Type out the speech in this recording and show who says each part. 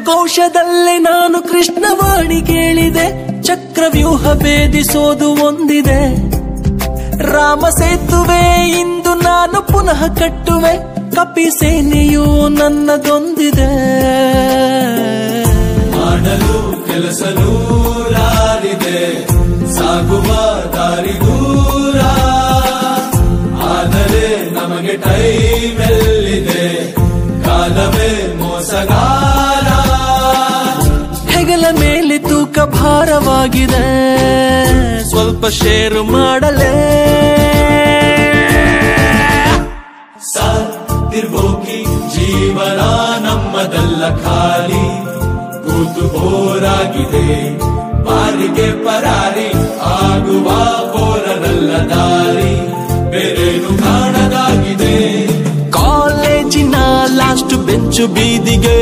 Speaker 1: ಕೋಶದಲ್ಲೇ ನಾನು ಕೃಷ್ಣವಾಣಿ ಕೇಳಿದೆ, ಚಕ್ರವ್ಯೂಹ ಭೇದಿಸೋದು ಒಂದಿದೆ. ರಾಮ ಸೇತುವೆ ಇಂದು ನಾನು ಪುನಃ ಕಟ್ಟುವೆ, ಕಪಿ ಸೇನೆಯು ನನ್ನದೊಂದಿದೆ.
Speaker 2: ಮಾಡಲು ಕೆಲಸ ನೂರಾರಿದೆ, ಸಾಗುವ ದಾರಿ ದೂರ, ಆದರೆ ನಮಗೆ ಟೈಮ್ ಎಲ್ಲಿದೆ, ಕಾಲವೇ ಮೋಸಗಾರ.
Speaker 1: ಹೆಗಲ ಮೇಲೆ ತೂಕ ಭಾರವಾಗಿದೆ, ಸ್ವಲ್ಪ ಶೇರು ಮಾಡಲೇ.
Speaker 2: ಸಾತಿರ್ಬೋಕಿ ಜೀವನ ನಮ್ಮದಲ್ಲ ಖಾಲಿ, ಕೂತು ಬೋರಾಗಿದೆ, ಬಾರಿಗೆ ಪರಾರಿ ಆಗುವ ಬೋರನಲ್ಲ ದಾರಿ, ಬೇರೇನು ಕಾಣದಾಗಿದೆ.
Speaker 1: ಕಾಲೇಜಿನ ಲಾಸ್ಟ್ ಬೆಂಚು ಬೀದಿಗೆ